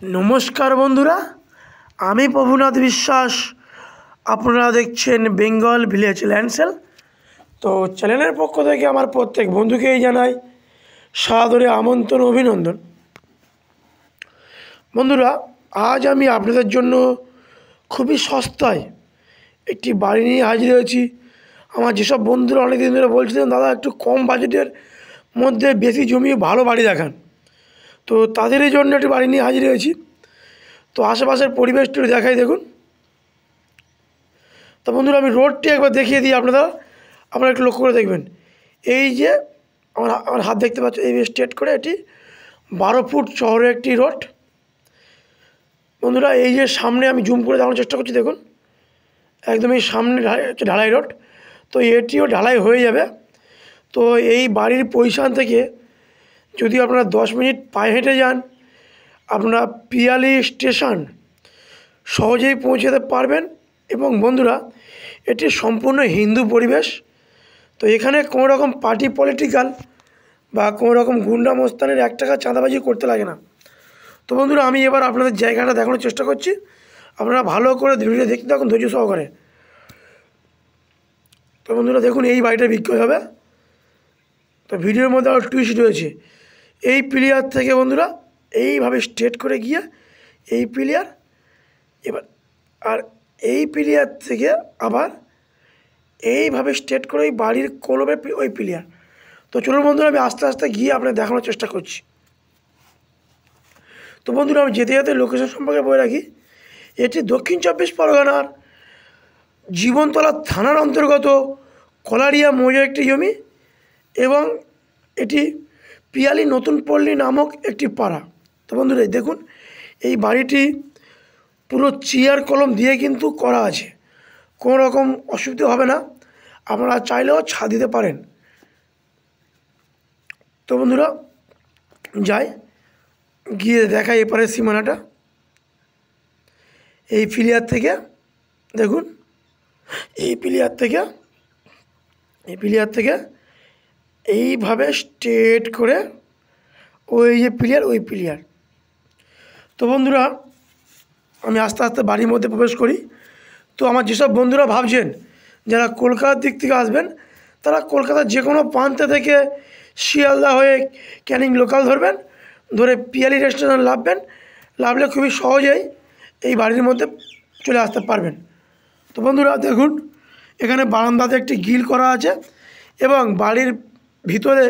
नमस्कार बंधुरा आमी प्रभुनाथ विश्वास आपनारा देखछेन बेंगल ভিলেজ ল্যান্ড সেল। तो चैनल पक्ष থেকে আমার প্রত্যেক বন্ধুকেই জানাই সাদরে আমন্ত্রণ অভিনন্দন। বন্ধুরা আজ আমি আপনাদের জন্য খুবই সস্তায় একটি বাড়ি নিয়ে হাজির হয়েছি। আমার যেসব বন্ধুরা অনেক দিন ধরে বলছিলেন দাদা একটু কম বাজেটের মধ্যে বেশি জমি ভালো বাড়ি দেখান, তো তাদেরই জন্য একটি বাড়ি নিয়ে হাজির হয়েছি। তো আশেপাশের পরিবেশটি দেখাই দেখুন। তো বন্ধুরা আমি রোডটি একবার দেখিয়ে দিই, আপনারা একটু লক্ষ্য করে দেখবেন। এই যে আমার হাত দেখতে পাচ্ছেন, এই স্ট্রেট করে এটি 12 ফুট চওড়া একটি রোড। বন্ধুরা এই যে সামনে আমি জুম করে দেখানোর চেষ্টা করছি, দেখুন একদম এই সামনে হচ্ছে ঢালাই রোড। তো এটিও ঢালাই হয়ে যাবে। তো এই বাড়ির পজিশন থেকে যদি আপনারা 10 মিনিট পায়ে হেঁটে যান আপনারা পিয়ালি স্টেশন সহজেই পৌঁছে যেতে পারবেন। এবং বন্ধুরা এটি সম্পূর্ণ হিন্দু পরিবেশ। তো এখানে কোনো রকম পার্টি পলিটিক্যাল বা কোনো রকম গুন্ডা মস্তানের 1 টাকা চাঁদাবাজি করতে লাগে না। তো বন্ধুরা আমি এবার আপনাদের জায়গাটা দেখানোর চেষ্টা করছি, আপনারা ভালো করে ভিডিও দেখতে থাকুন ধৈর্য সহকারে। তো বন্ধুরা দেখুন এই বাড়িটা বিক্রি হবে। তো ভিডিওর মধ্যে আরও টুইস্ট রয়েছে। এই প্লেয়ার থেকে বন্ধুরা এইভাবে স্ট্রেট করে গিয়ে এই প্লেয়ার, এবার আর এই প্লেয়ার থেকে আবার এইভাবে স্ট্রেট করে ওই বাড়ির কোলবে ওই প্লেয়ার। তো চলুন বন্ধুরা আমি আস্তে আস্তে গিয়ে আপনাদের দেখানোর চেষ্টা করছি। তো বন্ধুরা আমি যেতে যেতে লোকেশন সম্পর্কে বলে রাখি, এটি দক্ষিণ 24 পরগনার জীবনতলা থানার অন্তর্গত কলারিয়া মৌজার একটি জমি এবং এটি পিয়ালি নতুন পল্লী নামক একটি পাড়া। তো বন্ধুরা দেখুন এই বাড়িটি পুরো চেয়ার কলম দিয়ে কিন্তু করা আছে, কোনো রকম অসুবিধা হবে না, আপনারা চাইলেও ছাদ দিতে পারেন। তো বন্ধুরা যাই গিয়ে দেখাই এপারে সীমানাটা। এই প্লেয়ার থেকে দেখুন, এই প্লেয়ার থেকে এইভাবে স্ট্রেট করে ওই যে প্লেয়ার ওই প্লেয়ার। তো বন্ধুরা আমি আস্তে আস্তে বাড়ির মধ্যে প্রবেশ করি। তো আমার যেসব বন্ধুরা ভাবছেন যারা কলকাতার দিক থেকে আসবেন তারা কলকাতার যে কোনো প্রান্ত থেকে শিয়ালদা হয়ে ক্যানিং লোকাল ধরবেন, ধরে পিয়ালি রেস্টুরেন্ট নামলে খুবই সহজেই এই বাড়ির মধ্যে চলে আসতে পারবেন। তো বন্ধুরা দেখুন এখানে বারান্দাতে একটি গ্রিল করা আছে এবং বাড়ির ভিতরে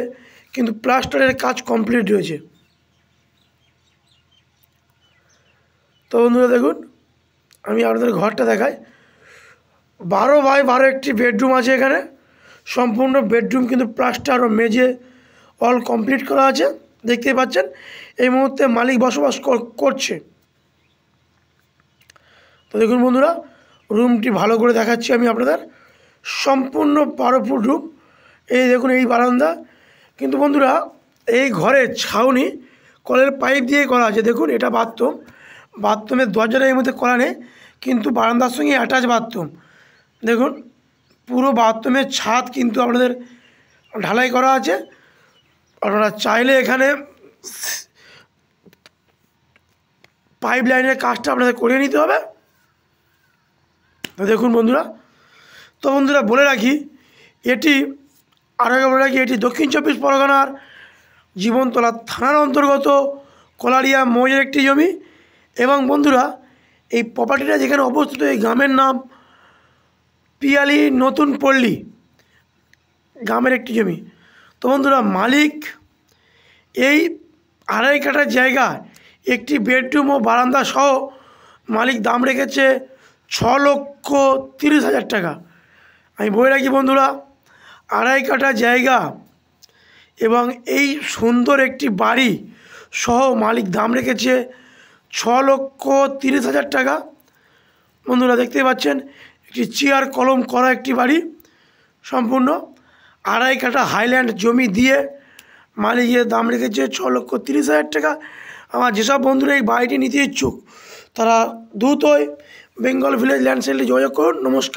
কিন্তু প্লাস্টারের কাজ কমপ্লিট রয়েছে। তো বন্ধুরা দেখুন আমি আপনাদের ঘরটা দেখাই। 12 বাই 12 একটি বেডরুম আছে এখানে। সম্পূর্ণ বেডরুম কিন্তু প্লাস্টার ও মেঝে অল কমপ্লিট করা আছে, দেখতেই পাচ্ছেন। এই মুহূর্তে মালিক বসবাস করছে। তো দেখুন বন্ধুরা রুমটি ভালো করে দেখাচ্ছি আমি আপনাদের। সম্পূর্ণ 12 ফুট রুম। এই দেখুন এই বারান্দা, কিন্তু বন্ধুরা এই ঘরের ছাউনি কলের পাইপ দিয়ে করা আছে। দেখুন এটা বাথরুমের দরজাটা এই মধ্যে করা নেই, কিন্তু বারান্দার সঙ্গে অ্যাটাচ বাথরুম। দেখুন পুরো বাথরুমের ছাদ কিন্তু আপনাদের ঢালাই করা আছে। আপনারা চাইলে এখানে পাইপ লাইনের কাজটা আপনাদের করিয়ে নিতে হবে। তো দেখুন বন্ধুরা, তো বন্ধুরা বলে রাখি এটি এটি দক্ষিণ 24 পরগনার জীবনতলা থানার অন্তর্গত কলারিয়া মৌজার একটি জমি। এবং বন্ধুরা এই প্রপার্টিটা যেখানে অবস্থিত এই গ্রামের নাম পিয়ালি নতুন পল্লী গ্রামের একটি জমি। তো বন্ধুরা মালিক এই 2.5 কাঠা জায়গা একটি বেডরুম ও বারান্দা সহ মালিক দাম রেখেছে 6,30,000 টাকা। আমি বলে রাখি বন্ধুরা 2.5 কাঠা জায়গা এবং এই সুন্দর একটি বাড়ি সহ মালিক দাম রেখেছে 6,30,000 টাকা। বন্ধুরা দেখতেই পাচ্ছেন একটি চেয়ার কলম করা একটি বাড়ি, সম্পূর্ণ 2.5 কাঠা হাইল্যান্ড জমি দিয়ে মালিকের দাম রেখেছে 6,30,000 টাকা। আমার যেসব বন্ধুরা এই বাড়িটি নিতে ইচ্ছুক তারা দ্রুতই বেঙ্গল ভিলেজ ল্যান্ড সেলে যোগাযোগ করুন। নমস্কার।